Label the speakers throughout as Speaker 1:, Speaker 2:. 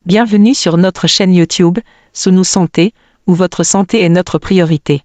Speaker 1: Bienvenue sur notre chaîne YouTube, Sous Santé, où votre santé est notre priorité.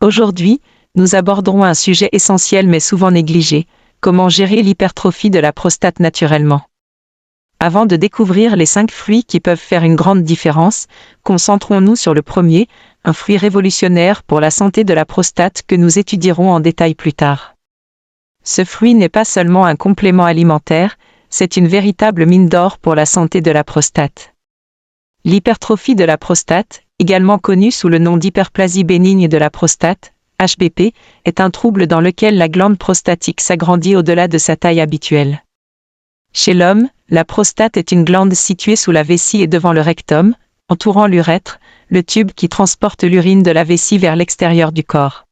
Speaker 1: Aujourd'hui, nous aborderons un sujet essentiel mais souvent négligé, comment gérer l'hypertrophie de la prostate naturellement. Avant de découvrir les 5 fruits qui peuvent faire une grande différence, concentrons-nous sur le premier, un fruit révolutionnaire pour la santé de la prostate que nous étudierons en détail plus tard. Ce fruit n'est pas seulement un complément alimentaire, c'est une véritable mine d'or pour la santé de la prostate. L'hypertrophie de la prostate, également connue sous le nom d'hyperplasie bénigne de la prostate, HBP, est un trouble dans lequel la glande prostatique s'agrandit au-delà de sa taille habituelle. Chez l'homme, la prostate est une glande située sous la vessie et devant le rectum, entourant l'urètre, le tube qui transporte l'urine de la vessie vers l'extérieur du corps.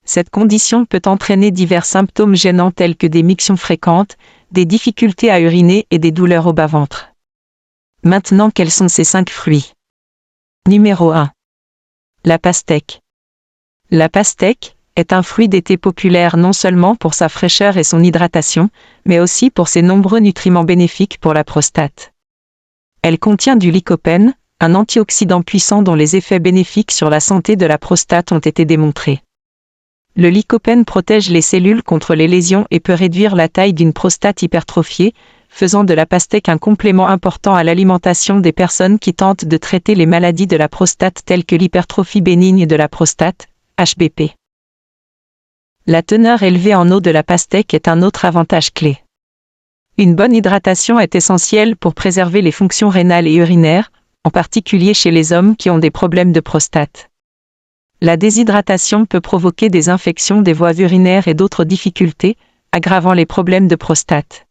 Speaker 1: Cette condition peut entraîner divers symptômes gênants tels que des mictions fréquentes, des difficultés à uriner et des douleurs au bas-ventre. Maintenant, quels sont ces 5 fruits? Numéro 1. La pastèque. La pastèque est un fruit d'été populaire non seulement pour sa fraîcheur et son hydratation, mais aussi pour ses nombreux nutriments bénéfiques pour la prostate. Elle contient du lycopène, un antioxydant puissant dont les effets bénéfiques sur la santé de la prostate ont été démontrés. Le lycopène protège les cellules contre les lésions et peut réduire la taille d'une prostate hypertrophiée, faisant de la pastèque un complément important à l'alimentation des personnes qui tentent de traiter les maladies de la prostate telles que l'hypertrophie bénigne de la prostate, HBP. La teneur élevée en eau de la pastèque est un autre avantage clé. Une bonne hydratation est essentielle pour préserver les fonctions rénales et urinaires, en particulier chez les hommes qui ont des problèmes de prostate. La déshydratation peut provoquer des infections des voies urinaires et d'autres difficultés, aggravant les problèmes de prostate.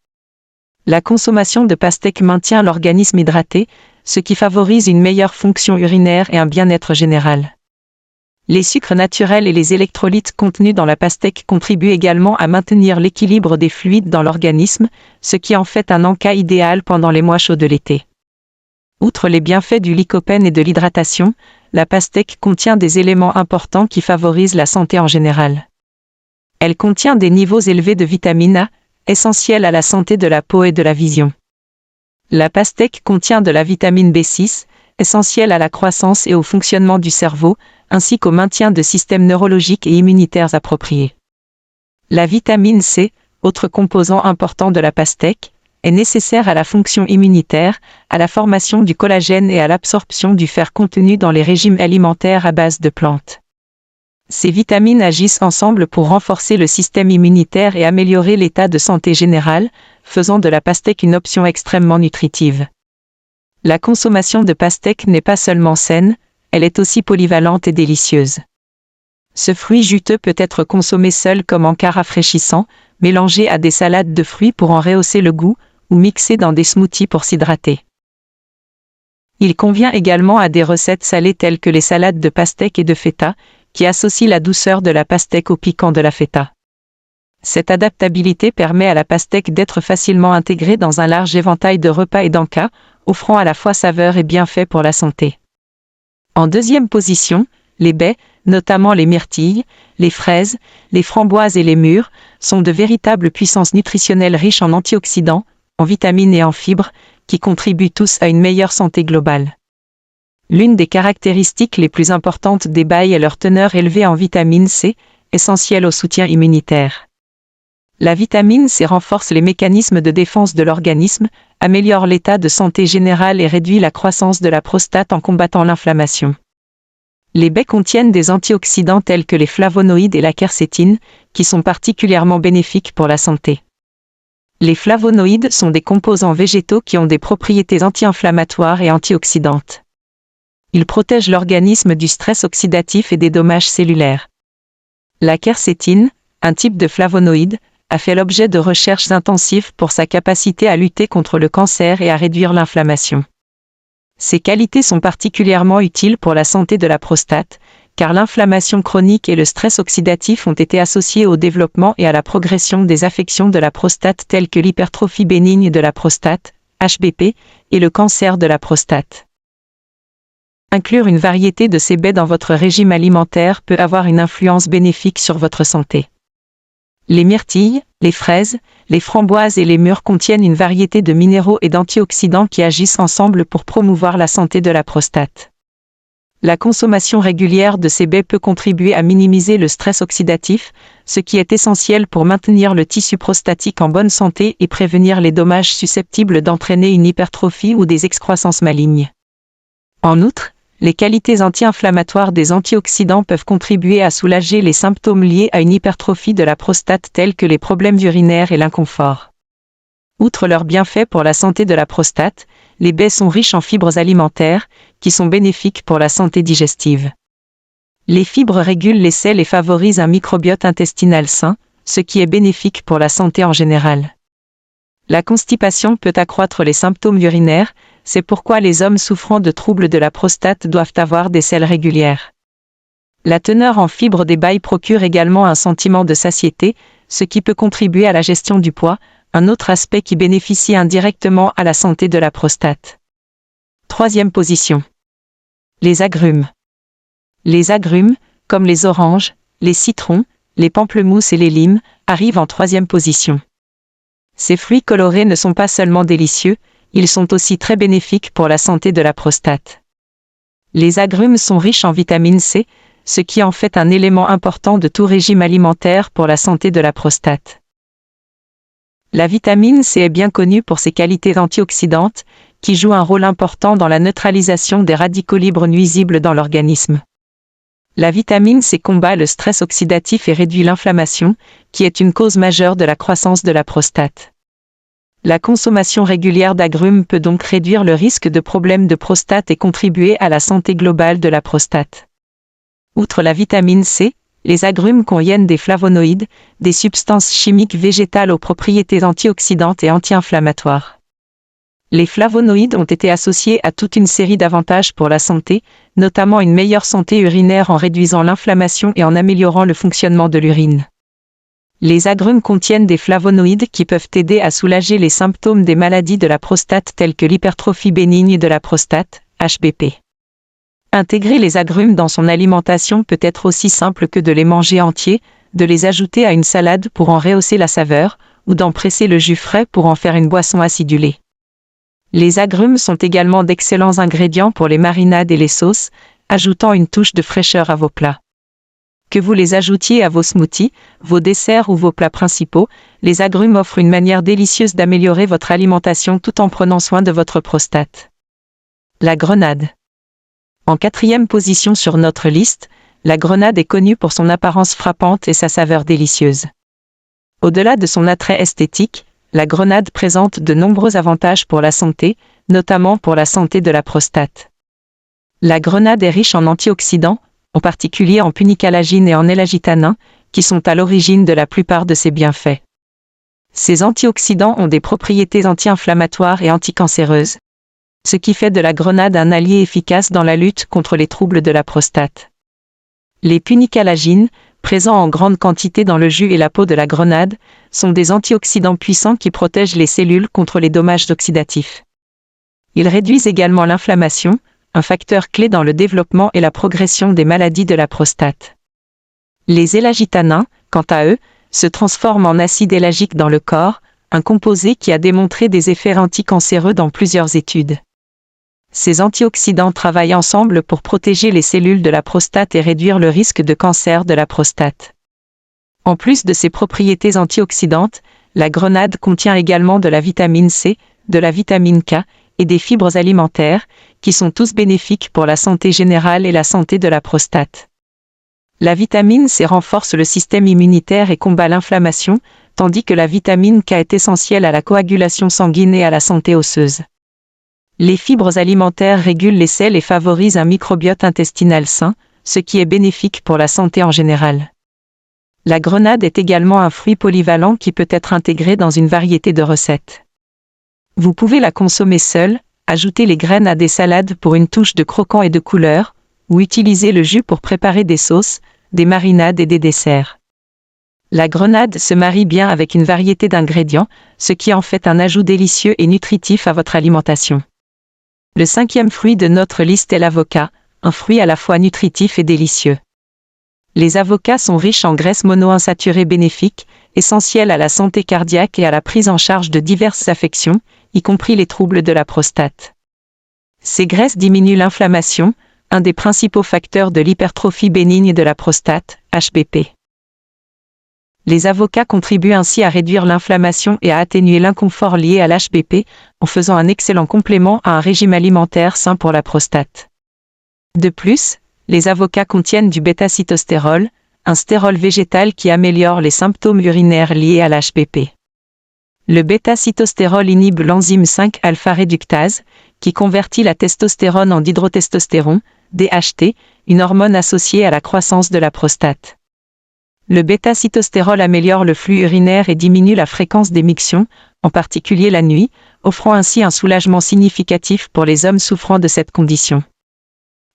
Speaker 1: La consommation de pastèque maintient l'organisme hydraté, ce qui favorise une meilleure fonction urinaire et un bien-être général. Les sucres naturels et les électrolytes contenus dans la pastèque contribuent également à maintenir l'équilibre des fluides dans l'organisme, ce qui en fait un encas idéal pendant les mois chauds de l'été. Outre les bienfaits du lycopène et de l'hydratation, la pastèque contient des éléments importants qui favorisent la santé en général. Elle contient des niveaux élevés de vitamine A, essentielle à la santé de la peau et de la vision. La pastèque contient de la vitamine B6, essentielle à la croissance et au fonctionnement du cerveau, ainsi qu'au maintien de systèmes neurologiques et immunitaires appropriés. La vitamine C, autre composant important de la pastèque, est nécessaire à la fonction immunitaire, à la formation du collagène et à l'absorption du fer contenu dans les régimes alimentaires à base de plantes. Ces vitamines agissent ensemble pour renforcer le système immunitaire et améliorer l'état de santé général, faisant de la pastèque une option extrêmement nutritive. La consommation de pastèque n'est pas seulement saine, elle est aussi polyvalente et délicieuse. Ce fruit juteux peut être consommé seul comme encas rafraîchissant, mélangé à des salades de fruits pour en rehausser le goût, ou mixé dans des smoothies pour s'hydrater. Il convient également à des recettes salées telles que les salades de pastèque et de feta, qui associent la douceur de la pastèque au piquant de la feta. Cette adaptabilité permet à la pastèque d'être facilement intégrée dans un large éventail de repas et d'encas, offrant à la fois saveur et bienfaits pour la santé. En deuxième position, les baies, notamment les myrtilles, les fraises, les framboises et les mûres, sont de véritables puissances nutritionnelles riches en antioxydants, en vitamines et en fibres, qui contribuent tous à une meilleure santé globale. L'une des caractéristiques les plus importantes des baies est leur teneur élevée en vitamine C, essentielle au soutien immunitaire. La vitamine C renforce les mécanismes de défense de l'organisme, améliore l'état de santé général et réduit la croissance de la prostate en combattant l'inflammation. Les baies contiennent des antioxydants tels que les flavonoïdes et la quercétine, qui sont particulièrement bénéfiques pour la santé. Les flavonoïdes sont des composants végétaux qui ont des propriétés anti-inflammatoires et antioxydantes. Ils protègent l'organisme du stress oxydatif et des dommages cellulaires. La quercétine, un type de flavonoïde, a fait l'objet de recherches intensives pour sa capacité à lutter contre le cancer et à réduire l'inflammation. Ces qualités sont particulièrement utiles pour la santé de la prostate, car l'inflammation chronique et le stress oxydatif ont été associés au développement et à la progression des affections de la prostate telles que l'hypertrophie bénigne de la prostate, HBP, et le cancer de la prostate. Inclure une variété de ces baies dans votre régime alimentaire peut avoir une influence bénéfique sur votre santé. Les myrtilles, les fraises, les framboises et les mûres contiennent une variété de minéraux et d'antioxydants qui agissent ensemble pour promouvoir la santé de la prostate. La consommation régulière de ces baies peut contribuer à minimiser le stress oxydatif, ce qui est essentiel pour maintenir le tissu prostatique en bonne santé et prévenir les dommages susceptibles d'entraîner une hypertrophie ou des excroissances malignes. En outre, les qualités anti-inflammatoires des antioxydants peuvent contribuer à soulager les symptômes liés à une hypertrophie de la prostate tels que les problèmes urinaires et l'inconfort. Outre leurs bienfaits pour la santé de la prostate, les baies sont riches en fibres alimentaires, qui sont bénéfiques pour la santé digestive. Les fibres régulent les selles et favorisent un microbiote intestinal sain, ce qui est bénéfique pour la santé en général. La constipation peut accroître les symptômes urinaires, c'est pourquoi les hommes souffrant de troubles de la prostate doivent avoir des selles régulières. La teneur en fibres des baies procure également un sentiment de satiété, ce qui peut contribuer à la gestion du poids, un autre aspect qui bénéficie indirectement à la santé de la prostate. Troisième position. Les agrumes. Les agrumes, comme les oranges, les citrons, les pamplemousses et les limes, arrivent en troisième position. Ces fruits colorés ne sont pas seulement délicieux, ils sont aussi très bénéfiques pour la santé de la prostate. Les agrumes sont riches en vitamine C, ce qui en fait un élément important de tout régime alimentaire pour la santé de la prostate. La vitamine C est bien connue pour ses qualités antioxydantes, qui jouent un rôle important dans la neutralisation des radicaux libres nuisibles dans l'organisme. La vitamine C combat le stress oxydatif et réduit l'inflammation, qui est une cause majeure de la croissance de la prostate. La consommation régulière d'agrumes peut donc réduire le risque de problèmes de prostate et contribuer à la santé globale de la prostate. Outre la vitamine C, les agrumes contiennent des flavonoïdes, des substances chimiques végétales aux propriétés antioxydantes et anti-inflammatoires. Les flavonoïdes ont été associés à toute une série d'avantages pour la santé, notamment une meilleure santé urinaire en réduisant l'inflammation et en améliorant le fonctionnement de l'urine. Les agrumes contiennent des flavonoïdes qui peuvent aider à soulager les symptômes des maladies de la prostate telles que l'hypertrophie bénigne de la prostate, HBP. Intégrer les agrumes dans son alimentation peut être aussi simple que de les manger entiers, de les ajouter à une salade pour en rehausser la saveur, ou d'en presser le jus frais pour en faire une boisson acidulée. Les agrumes sont également d'excellents ingrédients pour les marinades et les sauces, ajoutant une touche de fraîcheur à vos plats. Que vous les ajoutiez à vos smoothies, vos desserts ou vos plats principaux, les agrumes offrent une manière délicieuse d'améliorer votre alimentation tout en prenant soin de votre prostate. La grenade. En quatrième position sur notre liste, la grenade est connue pour son apparence frappante et sa saveur délicieuse. Au-delà de son attrait esthétique, la grenade présente de nombreux avantages pour la santé, notamment pour la santé de la prostate. La grenade est riche en antioxydants, en particulier en punicalagine et en L-agitanin, qui sont à l'origine de la plupart de ses bienfaits. Ces antioxydants ont des propriétés anti-inflammatoires et anticancéreuses, ce qui fait de la grenade un allié efficace dans la lutte contre les troubles de la prostate. Les punicalagines, présents en grande quantité dans le jus et la peau de la grenade, sont des antioxydants puissants qui protègent les cellules contre les dommages oxydatifs. Ils réduisent également l'inflammation, un facteur clé dans le développement et la progression des maladies de la prostate. Les L-agitanins, quant à eux, se transforment en acide élagique dans le corps, un composé qui a démontré des effets anticancéreux dans plusieurs études. Ces antioxydants travaillent ensemble pour protéger les cellules de la prostate et réduire le risque de cancer de la prostate. En plus de ses propriétés antioxydantes, la grenade contient également de la vitamine C, de la vitamine K et des fibres alimentaires, qui sont tous bénéfiques pour la santé générale et la santé de la prostate. La vitamine C renforce le système immunitaire et combat l'inflammation, tandis que la vitamine K est essentielle à la coagulation sanguine et à la santé osseuse. Les fibres alimentaires régulent les selles et favorisent un microbiote intestinal sain, ce qui est bénéfique pour la santé en général. La grenade est également un fruit polyvalent qui peut être intégré dans une variété de recettes. Vous pouvez la consommer seule, ajouter les graines à des salades pour une touche de croquant et de couleur, ou utiliser le jus pour préparer des sauces, des marinades et des desserts. La grenade se marie bien avec une variété d'ingrédients, ce qui en fait un ajout délicieux et nutritif à votre alimentation. Le cinquième fruit de notre liste est l'avocat, un fruit à la fois nutritif et délicieux. Les avocats sont riches en graisses monoinsaturées bénéfiques, essentielles à la santé cardiaque et à la prise en charge de diverses affections, y compris les troubles de la prostate. Ces graisses diminuent l'inflammation, un des principaux facteurs de l'hypertrophie bénigne de la prostate, HBP. Les avocats contribuent ainsi à réduire l'inflammation et à atténuer l'inconfort lié à l'HBP, en faisant un excellent complément à un régime alimentaire sain pour la prostate. De plus, les avocats contiennent du bêta-cytostérol, un stérol végétal qui améliore les symptômes urinaires liés à l'HBP. Le bêta-cytostérol inhibe l'enzyme 5-alpha-réductase, qui convertit la testostérone en dihydrotestostérone, DHT, une hormone associée à la croissance de la prostate. Le bêta-cytostérol améliore le flux urinaire et diminue la fréquence d'émictions, en particulier la nuit, offrant ainsi un soulagement significatif pour les hommes souffrant de cette condition.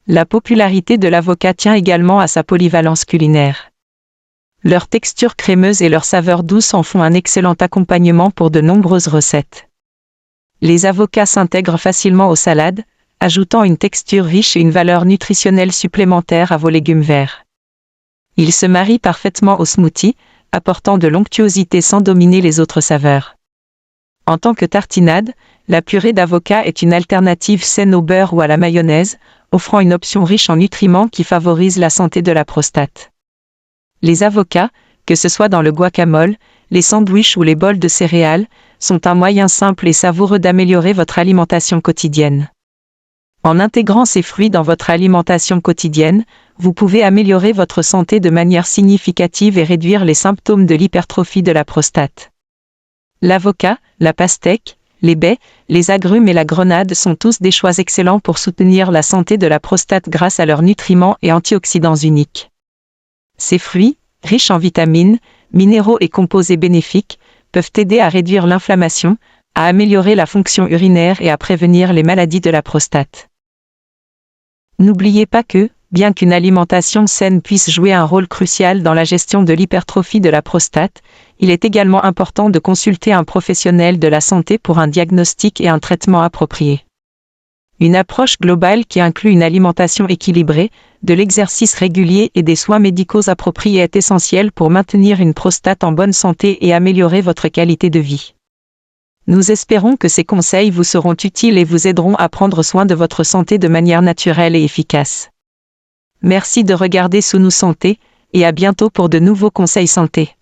Speaker 1: La popularité de l'avocat tient également à sa polyvalence culinaire. Leur texture crémeuse et leur saveur douce en font un excellent accompagnement pour de nombreuses recettes. Les avocats s'intègrent facilement aux salades, ajoutant une texture riche et une valeur nutritionnelle supplémentaire à vos légumes verts. Ils se marient parfaitement au smoothie, apportant de l'onctuosité sans dominer les autres saveurs. En tant que tartinade, la purée d'avocat est une alternative saine au beurre ou à la mayonnaise, offrant une option riche en nutriments qui favorise la santé de la prostate. Les avocats, que ce soit dans le guacamole, les sandwichs ou les bols de céréales, sont un moyen simple et savoureux d'améliorer votre alimentation quotidienne. En intégrant ces fruits dans votre alimentation quotidienne, vous pouvez améliorer votre santé de manière significative et réduire les symptômes de l'hypertrophie de la prostate. L'avocat, la pastèque, les baies, les agrumes et la grenade sont tous des choix excellents pour soutenir la santé de la prostate grâce à leurs nutriments et antioxydants uniques. Ces fruits, riches en vitamines, minéraux et composés bénéfiques, peuvent aider à réduire l'inflammation, à améliorer la fonction urinaire et à prévenir les maladies de la prostate. N'oubliez pas que, bien qu'une alimentation saine puisse jouer un rôle crucial dans la gestion de l'hypertrophie de la prostate, il est également important de consulter un professionnel de la santé pour un diagnostic et un traitement approprié. Une approche globale qui inclut une alimentation équilibrée, de l'exercice régulier et des soins médicaux appropriés est essentielle pour maintenir une prostate en bonne santé et améliorer votre qualité de vie. Nous espérons que ces conseils vous seront utiles et vous aideront à prendre soin de votre santé de manière naturelle et efficace. Merci de regarder Sous nous santé, et à bientôt pour de nouveaux conseils santé.